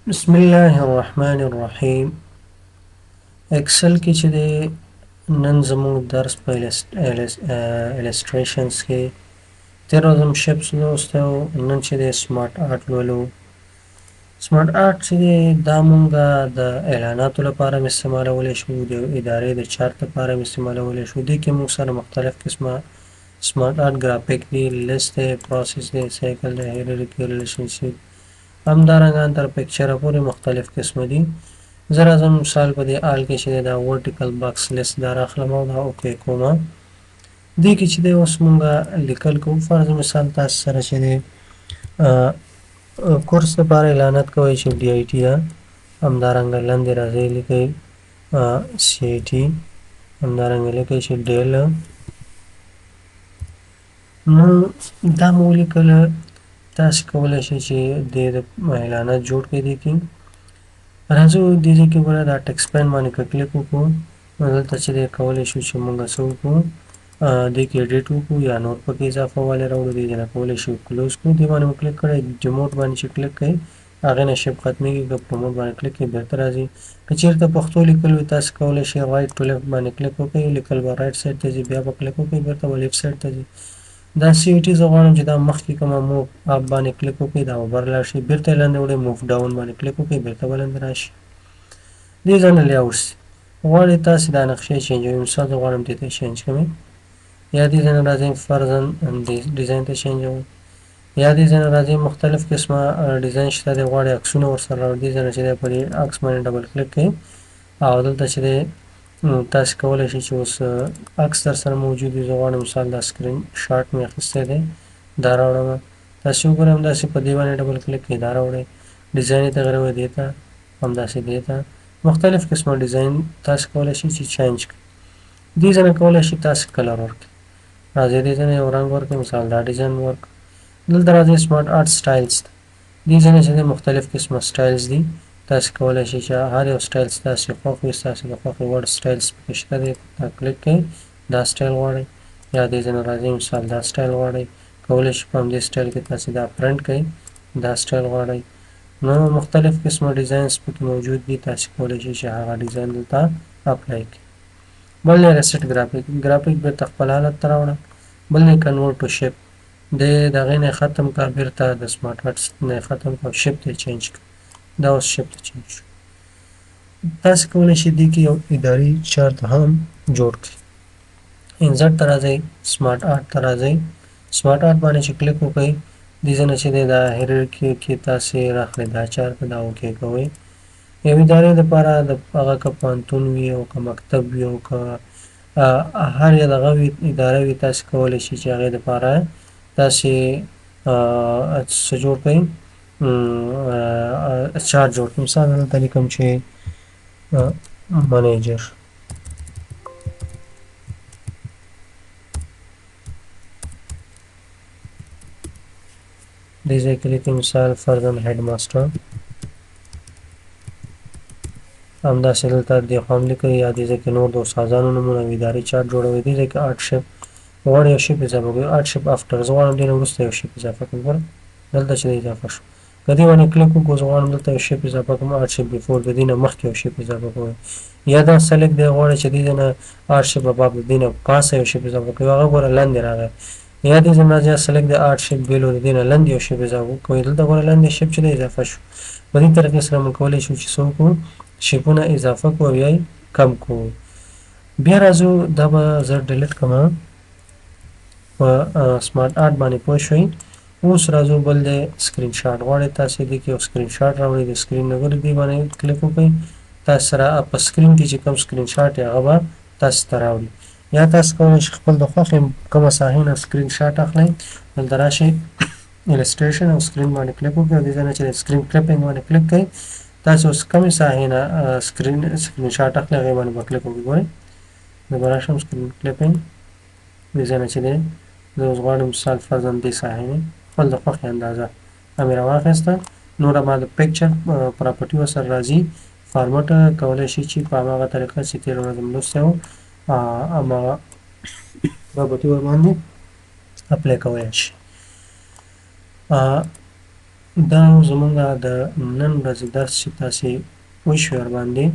بسم الله الرحمن الرحیم. اکسل کې چې دی نن زموږ درس په الستریشنز کې تیر ورځ هم شیپس لوستی و، نن چې دی سمارټ آرټ لولو. سمارټ آرټ چې دی دا مونږه د اعلاناتو لپاره هم استعمالولی شو، د ادارې د چارت لپاره هم استعمالولی شو. دې کې موږ سره مختلف قسمه سمارټ آرټ ګرافیک دی، لیست دی، پروسس دی، سایکل دی، هیرارکي، ریلیشنشپ، همدارنګه تر پکچره پورې مختلف قسمه دي. زه راځم مثال په دې آل کې چې دی دا ورټیکل باکس لیست دا راخلم او دا اوکې کومه. دې کې چې دی اوس مونږه لیکل کوو. فرض مثال تاسو سره چې دی کورس لپاره اعلانات کوئ چې ډي آی ټي ده، همدارنګه لاندې راځئ لیکئ سی آی ټي، همدارنګه لیکئ چې ډیل. نو دا مو ولیکله. تاسو کولی شئ چې دې د اعلانات جوړ کړئ. دې کې راځو دې ځای کې ګوره دا ټکسټ پین باندې که کلیک وکړو نو دلته چې دی کولی شو چې مونږ څه وکړو، دې کې ایډیټ وکړو یا نور پکې اضافه والی راوړو. دې ځای نه کولی شو کلوز کړو. دې باندې مو کلیک کړی، ډیموټ باندې چې کلیک کړئ هغې نه شیپ ختمېږي. که پروموټ باندې کلیک کړئ بېرته راځي. که چېرته پښتو لیکل وي تاسو کولی شئ رایټ ټو لیفټ باندې کلیک وکړئ، لیکل به رایټ سایډ ته ځي، بیا به کلیک وکړئ بېرته به لیفټ سایډ ته ځي. دا سی ای ټي زه غواړم چې دا مخکې کومه موو اپ باندې کلیک وکړئ دا به بر لاړ شي، بېرته یې لاندې وړئ موو ډاون باندې کلیک وکړئ بېرته به لاندې راشي. دې ځای نه لیاوټس غواړئ تاسې دا نقشې چینجوئ. مثال زه غواړم دې ته چینج کړم، یا دې ځای نه راځئ فرضاً ډیزاین ته چینجوئ، یا دې ځای نه راځئ مختلف قسمه ډیزاین شته دی، غواړئ عکسونه ورسره راوړئ. دې ځای نه چې دی په دې عکس باندې ډبل کلیک کړئ او دلته چې دی تاسو کولی شئ چې اوس عکس در سره موجود وي. زه غواړم مثال دا سکرین شاټ مې اخیستی دی دا راوړم. تاسې وګورئ همداسې په دې باندې ډبل کلیک کړئ دا راوړئ، ډیزاین یې تغیروئ دې ته، همداسې دې ته. مختلف قسمه ډیزاین تاسو کولی شئ چې چینج کړئ. دې ځای نه کولی شئ تاسو کلر ورکړئ. راځئ دې ځای نه یو رنګ ورکړئ، مثال دا ډیزاین ورکړئ. دلته راځئ سمارټ آرټ سټایلز ته. دې ځای نه چې دی مختلف قسمه سټایلز دي، تاسو کولی شئ چې هر یو سټایل ستاسې خوښ وي، ستاسې د خوښې وړ سټایلز پکې شته دی. دا کلیک کړئ دا سټایل غواړئ، یا دې ځای نه راځئ مثال دا سټایل غواړئ، کولی شئ په همدې سټایل کې تاسې دا پرنټ کړئ. دا سټایل غواړئ. نو مختلف قسمه ډیزاینز پکې موجود دي، تاسې کولی شئ چې هغه ډیزاین دلته اپلای کړئ. بل دی ریسټ ګرافیک بېرته خپل حالت ته راوړه. بل دی کنورټ ټو شیپ، د هغې نه یې ختم کړه، بېرته د سمارټ آرټ نه یې ختم کړه او شیپ ته یې چینج کړه. دا اوس شیپ ته چینج شو. تاسې کولی شئ دې کې یو اداري چارت هم جوړ کړئ. انزرټ ته راځئ، سمارټ آرټ ته راځئ. سمارټ آرټ باندې چې کلیک وکړئ دې ځای نه چې دی دا هیرارکي کې تاسې راخلئ دا چارت دا اوکې کوئ. یو ادارې دپاره د هغه که پوهنتون وي او که مکتب وي او که هر یا دغه وي اداره وي، تاسې کولی شئ چې هغې دپاره تاسې څه جوړ کړئ، چارت جوړ کړئ. مثال دلته لیکم چې منیجر. دې ځای کې لیکئ مثال فرضاً هیډ ماسټر، همداسې دلته دې خوا هم لیکئ، یا دې ځای کې نور د استادانو نومونه او ادارې چارت جوړوئ. دې ځای کې آرټ شیپ غواړئ یو شیپ اضافه کړئ، آرټ شیپ افټر، زه غواړم دې نه وروسته یو شیپ اضافه کړم. ګوره دلته چې دی اضافه شو. که دې باندې کلیک وکړو زه غواړم دلته یو شیپ اضافه کړم، آرټ شیپ بیفور، د دې نه مخکې یو شیپ اضافه کوئ. یا دا سلیکټ دی غواړئ چې دې ځای نه آرټ شیپ اباب د دې نه پاسه یو شیپ اضافه کوئ، هغه ګوره لاندې راغی. یا دې ځای نه راځئ سلیکټ د آرټ شیپ بیلو د دې نه لاندې یو شیپ اضافه کوئ، دلته ګوره لاندې شیپ چې دی اضافه شو. په دې طریقې سره موږ کولی شو چې څه وکړو، شیپونه اضافه کړو او یا یې کم کړو. بیا راځو دا به زه ډیلیټ کړم په سمارټ آرټ باندې پوه شوئ. اوس راځو بل دی سکرین شاټ، غواړئ تاسې دې کې یو سکرین شاټ راوړئ، د سکرین نه ګورئ دې باندې کلیک وکړئ، تاسې سره په سکرین کې چې کوم سکرین شاټ دی هغه به تاسې ته راوړي. یا تاسې کولی شئ خپل د خوښې کومه ساحې نه سکرین شاټ اخلئ، دلته راشئ السټریشن او سکرین باندې کلیک وکړئ او دې ځای نه چې سکرین کلیپینګ باندې کلیک کړئ، تاسې اوس کومې ساحې نه سکرین شاټ اخلئ هغې باندې به کلیک وکړئ. ګورئ زه به راشم سکرین کلیپینګ، دې ځای نه چې دی زه اوس غواړم مثال فرضاً دې ساحې نه خپل د خوښې اندازه همې راواخیسته. نوره ما د پکچر پراپرټي ورسره راځي، فارمټ کولی شئ چې په هماغه طریقه چې تېره ورځ مو لوستی و هماغه پراپرټي ورباندې اپلای کولی شئ. دا زمونږ د نن ورځې درس چې تاسې وشوي ورباندې